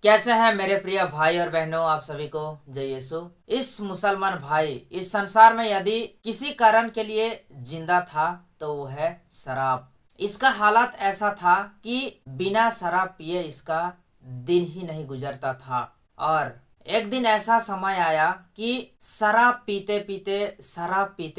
कैसे हैं मेरे प्रिय भाई और बहनों, आप सभी को जय यीशु। इस मुसलमान भाई इस संसार में यदि किसी कारण के लिए जिंदा था तो वो है शराब। इसका हालत ऐसा था कि बिना शराब पिए इसका दिन ही नहीं गुजरता था। और एक दिन ऐसा समय आया कि शराब पीते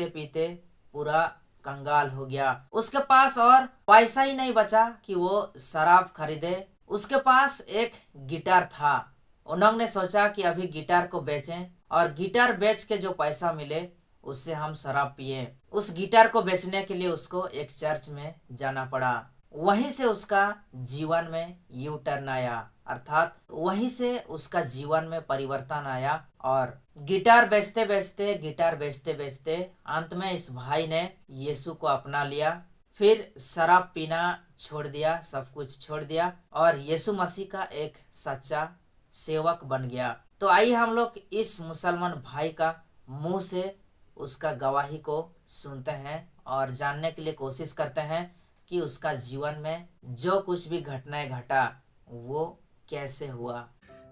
पीते पूरा कंगाल हो गया। उसके पास और पैसा ही नहीं बचा कि वो शराब खरीदे। उसके पास एक गिटार था। उन्होंने सोचा कि अभी गिटार को बेचें और गिटार बेच के जो पैसा मिले उससे हम शराब पिए। उस गिटार को बेचने के लिए उसको एक चर्च में जाना पड़ा। वहीं से उसका जीवन में यू टर्न आया, अर्थात वहीं से उसका जीवन में परिवर्तन आया। और गिटार बेचते बेचते अंत में इस भाई ने यीशु को अपना लिया। फिर शराब पीना छोड़ दिया, सब कुछ छोड़ दिया और यीशु मसीह का एक सच्चा सेवक बन गया। तो आइए हम लोग इस मुसलमान भाई का मुंह से उसका गवाही को सुनते हैं और जानने के लिए कोशिश करते हैं कि उसका जीवन में जो कुछ भी घटनाएं घटा वो कैसे हुआ।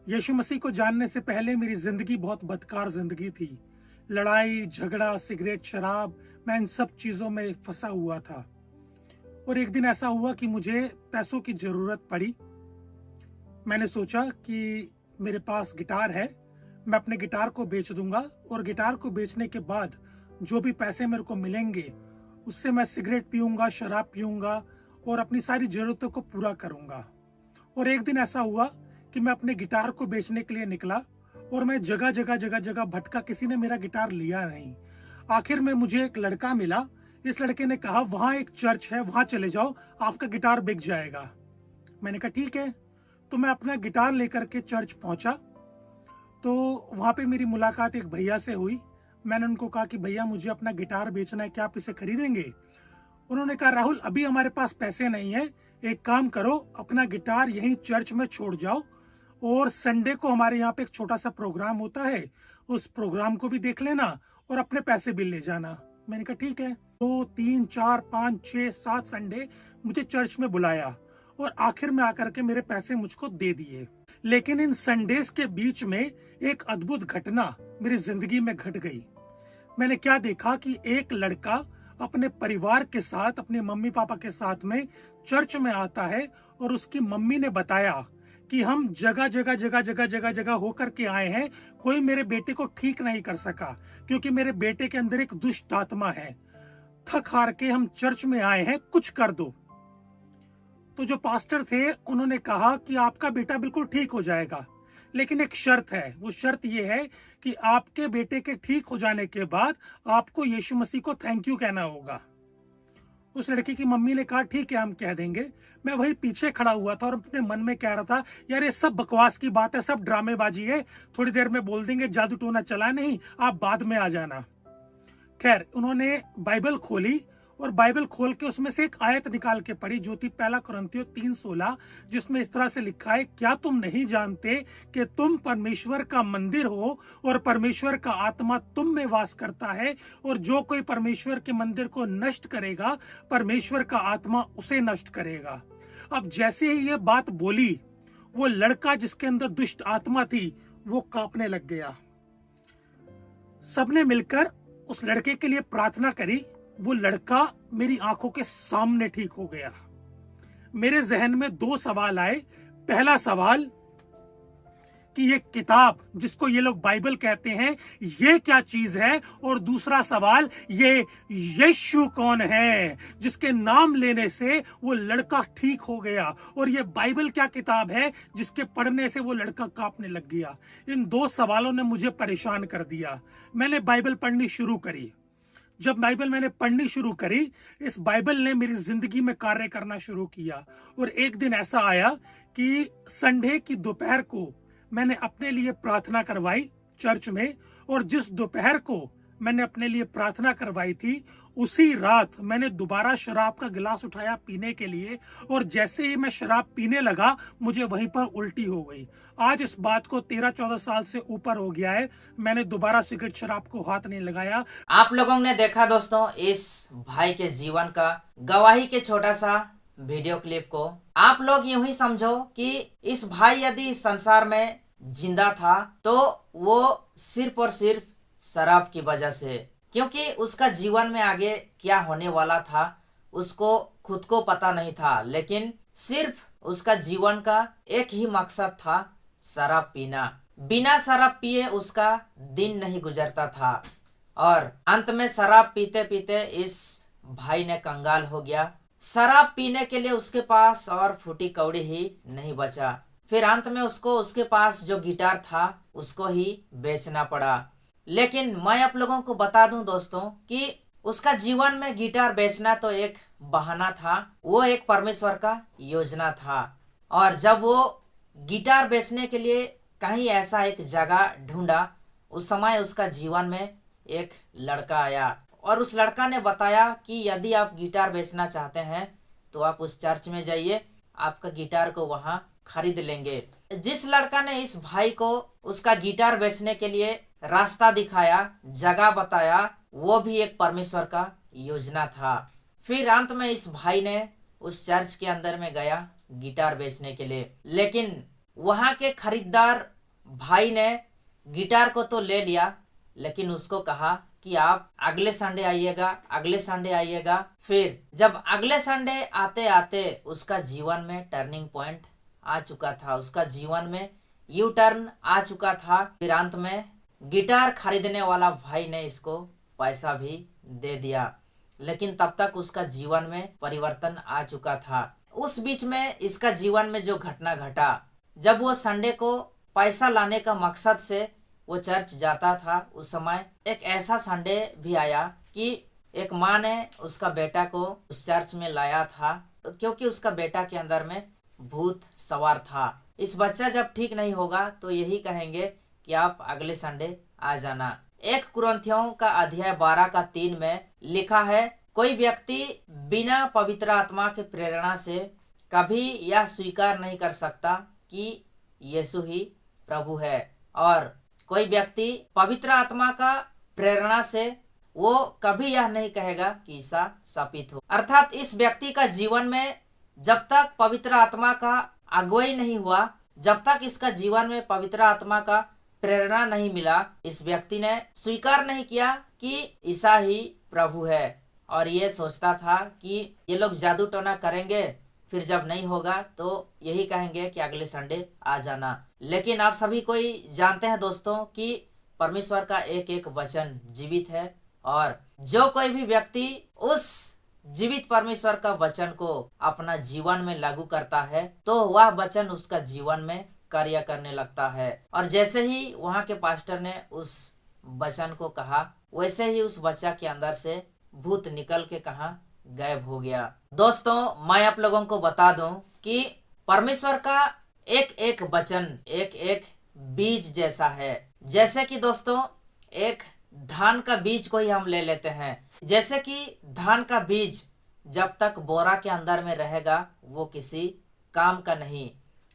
यीशु मसीह को जानने से पहले मेरी जिंदगी बहुत बदकार जिंदगी थी। लड़ाई झगड़ा, सिगरेट, शराब, मैं इन सब चीजों में फंसा हुआ था। और एक दिन ऐसा हुआ कि मुझे पैसों की जरूरत पड़ी। मैंने सोचा कि मेरे पास गिटार है, मैं अपने गिटार को बेच दूंगा और गिटार को बेचने के बाद जो भी पैसे मेरे को मिलेंगे उससे मैं सिगरेट पीऊंगा, शराब पीऊंगा और अपनी सारी जरूरतों को पूरा करूंगा। और एक दिन ऐसा हुआ कि मैं अपने गिटार को बेचने के लिए निकला और मैं जगह जगह भटका, किसी ने मेरा गिटार लिया नहीं। आखिर में मुझे एक लड़का मिला। इस लड़के ने कहा वहां एक चर्च है, वहां चले जाओ, आपका गिटार बिक जाएगा। मैंने कहा ठीक है। तो मैं अपना गिटार लेकर के चर्च पहुंचा। तो वहां पे मेरी मुलाकात एक भैया से हुई। मैंने उनको कहा कि भैया मुझे अपना गिटार बेचना है, क्या आप इसे खरीदेंगे? उन्होंने कहा राहुल अभी हमारे पास पैसे नहीं है, एक काम करो अपना गिटार यहीं चर्च में छोड़ जाओ और संडे को हमारे यहाँ पे एक छोटा सा प्रोग्राम होता है, उस प्रोग्राम को भी देख लेना और अपने पैसे भी ले जाना। मैंने कहा ठीक है। 2 3 4 5 6 7 संडे मुझे चर्च में बुलाया और आखिर में आकर के मेरे पैसे मुझको दे दिए। लेकिन इन संडेज के बीच में एक अद्भुत घटना मेरी जिंदगी में घट गई। मैंने क्या देखा कि एक लड़का अपने परिवार के साथ, अपने मम्मी पापा के साथ में चर्च में आता है और उसकी मम्मी ने बताया कि हम जगह होकर के आए हैं, कोई मेरे बेटे को ठीक नहीं कर सका क्योंकि मेरे बेटे के अंदर एक दुष्ट आत्मा है। थक हार के हम चर्च में आए हैं, कुछ कर दो। तो जो पास्टर थे उन्होंने कहा कि आपका बेटा बिल्कुल ठीक हो जाएगा, लेकिन एक शर्त है। वो शर्त ये है कि आपके बेटे के ठीक हो जाने के बाद आपको यीशु मसीह को थैंक यू कहना होगा। उस लड़की की मम्मी ने कहा ठीक है हम कह देंगे। मैं वही पीछे खड़ा हुआ था और अपने मन में कह रहा था यार ये सब बकवास की बात है, सब ड्रामेबाजी है, थोड़ी देर में बोल देंगे जादू टोना चला नहीं, आप बाद में आ जाना। खैर उन्होंने बाइबल खोली और बाइबल खोल के उसमें से एक आयत निकाल के पढ़ी जो थी 1 कुरिन्थियों 3:16, जिसमें इस तरह से लिखा है, क्या तुम नहीं जानते कि तुम परमेश्वर का मंदिर हो और परमेश्वर का आत्मा तुम में वास करता है, और जो कोई परमेश्वर के मंदिर को नष्ट करेगा परमेश्वर का आत्मा उसे नष्ट करेगा। अब जैसे ही ये बात बोली वो लड़का जिसके अंदर दुष्ट आत्मा थी वो कांपने लग गया। सबने मिलकर उस लड़के के लिए प्रार्थना करी। वो लड़का मेरी आंखों के सामने ठीक हो गया। मेरे जहन में 2 सवाल आए। पहला सवाल कि ये किताब जिसको ये लोग बाइबल कहते हैं ये क्या चीज है, और दूसरा सवाल ये यीशु कौन है जिसके नाम लेने से वो लड़का ठीक हो गया, और ये बाइबल क्या किताब है जिसके पढ़ने से वो लड़का कांपने लग गया। इन 2 सवालों ने मुझे परेशान कर दिया। मैंने बाइबल पढ़नी शुरू करी। जब बाइबल मैंने पढ़नी शुरू करी, इस बाइबल ने मेरी जिंदगी में कार्य करना शुरू किया। और एक दिन ऐसा आया कि संडे की दोपहर को मैंने अपने लिए प्रार्थना करवाई चर्च में, और जिस दोपहर को मैंने अपने लिए प्रार्थना करवाई थी उसी रात मैंने दोबारा शराब का गिलास उठाया पीने के लिए, और जैसे ही मैं शराब पीने लगा मुझे वहीं पर उल्टी हो गई। आज इस बात को 13-14 साल से ऊपर हो गया है, मैंने दोबारा सिगरेट शराब को हाथ नहीं लगाया। आप लोगों ने देखा दोस्तों इस भाई के जीवन का गवाही के छोटा सा वीडियो क्लिप को। आप लोग यूं ही समझो कि इस भाई यदि इस संसार में जिंदा था तो वो सिर्फ और सिर्फ शराब की वजह से, क्योंकि उसका जीवन में आगे क्या होने वाला था उसको खुद को पता नहीं था, लेकिन सिर्फ उसका जीवन का एक ही मकसद था, शराब पीना। बिना शराब पिए उसका दिन नहीं गुजरता था और अंत में शराब पीते पीते इस भाई ने कंगाल हो गया। शराब पीने के लिए उसके पास और फूटी कौड़ी ही नहीं बचा। फिर अंत में उसको उसके पास जो गिटार था उसको ही बेचना पड़ा। लेकिन मैं आप लोगों को बता दूं दोस्तों कि उसका जीवन में गिटार बेचना तो एक बहाना था, वो एक परमेश्वर का योजना था। और जब वो गिटार बेचने के लिए कहीं ऐसा एक जगह ढूंढा, उस समय उसका जीवन में एक लड़का आया और उस लड़का ने बताया कि यदि आप गिटार बेचना चाहते हैं तो आप उस चर्च में जाइए, आपका गिटार को वहां खरीद लेंगे। जिस लड़का ने इस भाई को उसका गिटार बेचने के लिए रास्ता दिखाया, जगह बताया, वो भी एक परमेश्वर का योजना था। फिर अंत में इस भाई ने उस चर्च के अंदर में गया गिटार बेचने के लिए, लेकिन वहां के खरीदार भाई ने गिटार को तो ले लिया, लेकिन उसको कहा कि आप अगले संडे आइएगा, अगले संडे आइएगा। फिर जब अगले संडे आते आते उसका जीवन में टर्निंग पॉइंट आ चुका था, उसका जीवन में यू टर्न आ चुका था। फिर अंत में गिटार खरीदने वाला भाई ने इसको पैसा भी दे दिया, लेकिन तब तक उसका जीवन में परिवर्तन आ चुका था। उस बीच में इसका जीवन में जो घटना घटा, जब वो संडे को पैसा लाने का मकसद से वो चर्च जाता था, उस समय एक ऐसा संडे भी आया कि एक माँ ने उसका बेटा को उस चर्च में लाया था, क्योंकि उसका बेटा के अंदर में भूत सवार था। इस बच्चा जब ठीक नहीं होगा तो यही कहेंगे कि आप अगले संडे आ जाना। 1 कुरिन्थियों का अध्याय 12 का 3 में लिखा है, कोई व्यक्ति बिना पवित्र आत्मा के प्रेरणा से कभी यह स्वीकार नहीं कर सकता कि यीशु ही प्रभु है, और कोई व्यक्ति पवित्र आत्मा का प्रेरणा से वो कभी यह नहीं कहेगा कि ईसा शापित हो। अर्थात इस व्यक्ति का जीवन में जब तक पवित्र आत्मा का अगुवाई नहीं हुआ, जब तक इसका जीवन में पवित्र आत्मा का प्रेरणा नहीं मिला, इस व्यक्ति ने स्वीकार नहीं किया कि ईसा ही प्रभु है, और ये सोचता था कि ये लोग जादू टोना करेंगे, फिर जब नहीं होगा तो यही कहेंगे कि अगले संडे आ जाना। लेकिन आप सभी कोई जानते हैं दोस्तों कि परमेश्वर का एक एक वचन जीवित है, और जो कोई भी व्यक्ति उस जीवित परमेश्वर का वचन को अपना जीवन में लागू करता है तो वह वचन उसका जीवन में कार्य करने लगता है। और जैसे ही वहाँ के पास्टर ने उस वचन को कहा, वैसे ही उस बच्चा के अंदर से भूत निकल के कहाँ गायब हो गया। दोस्तों, मैं आप लोगों को बता दूं कि परमेश्वर का एक एक वचन एक एक बीज जैसा है। जैसे कि दोस्तों, एक धान का बीज को ही हम ले लेते हैं। जैसे कि धान का बीज जब तक बोरा के अंदर में रहेगा वो किसी काम का नहीं,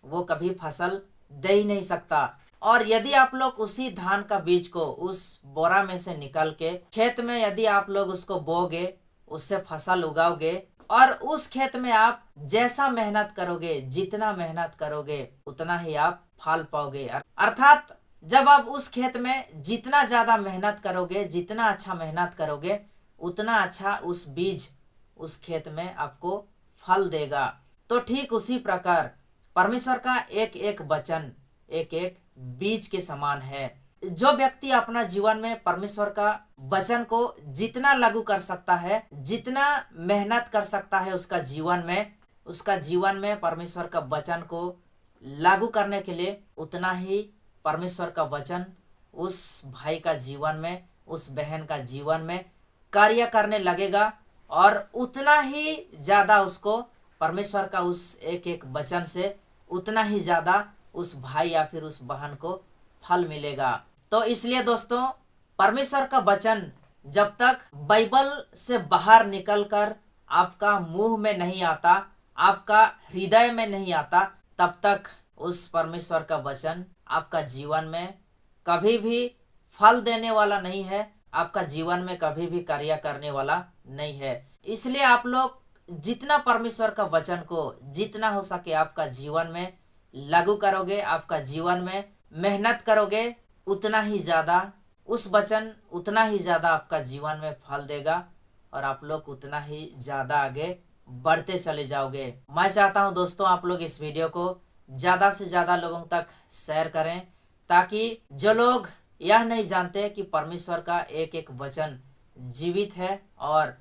वो कभी फसल दे ही नहीं सकता। और यदि आप लोग उसी धान का बीज को उस बोरा में से निकाल के खेत में यदि आप लोग उसको बोगे, उससे फसल उगाओगे, और उस खेत में आप जैसा मेहनत करोगे, जितना मेहनत करोगे उतना ही आप फल पाओगे। अर्थात जब आप उस खेत में जितना ज्यादा मेहनत करोगे, जितना अच्छा मेहनत करोगे, उतना अच्छा उस बीज उस खेत में आपको फल देगा। तो ठीक उसी प्रकार परमेश्वर का एक एक वचन एक एक बीज के समान है। जो व्यक्ति अपना जीवन में परमेश्वर का वचन को जितना लागू कर सकता है, जितना मेहनत कर सकता है उसका जीवन में परमेश्वर का वचन को लागू करने के लिए, उतना ही परमेश्वर का वचन उस भाई का जीवन में, उस बहन का जीवन में कार्य करने लगेगा, और उतना ही ज्यादा उसको परमेश्वर का उस एक एक वचन से उतना ही ज्यादा उस भाई या फिर उस बहन को फल मिलेगा। तो इसलिए दोस्तों, परमेश्वर का वचन जब तक बाइबल से बाहर निकलकर आपका मुंह में नहीं आता, आपका हृदय में नहीं आता, तब तक उस परमेश्वर का वचन आपका जीवन में कभी भी फल देने वाला नहीं है, आपका जीवन में कभी भी कार्य करने वाला नहीं है। इसलिए आप लोग जितना परमेश्वर का वचन को जितना हो सके आपका जीवन में लागू करोगे, आपका जीवन में मेहनत करोगे, उतना ही ज्यादा उस वचन उतना ही ज्यादा आपका जीवन में फल देगा और आप लोग उतना ही ज्यादा आगे बढ़ते चले जाओगे। मैं चाहता हूं दोस्तों आप लोग इस वीडियो को ज्यादा से ज्यादा लोगों तक शेयर करें, ताकि जो लोग यह नहीं जानते कि परमेश्वर का एक एक वचन जीवित है और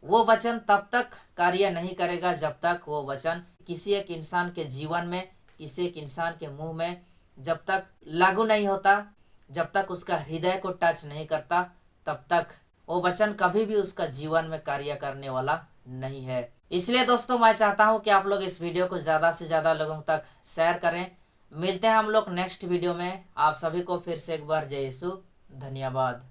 वो वचन तब तक कार्य नहीं करेगा जब तक वो वचन किसी एक इंसान के जीवन में, किसी एक इंसान के मुंह में जब तक लागू नहीं होता, जब तक उसका हृदय को टच नहीं करता, तब तक वो वचन कभी भी उसका जीवन में कार्य करने वाला नहीं है। इसलिए दोस्तों मैं चाहता हूं कि आप लोग इस वीडियो को ज्यादा से ज्यादा लोगों तक शेयर करें। मिलते हैं हम लोग नेक्स्ट वीडियो में। आप सभी को फिर से एक बार जय यीशु, धन्यवाद।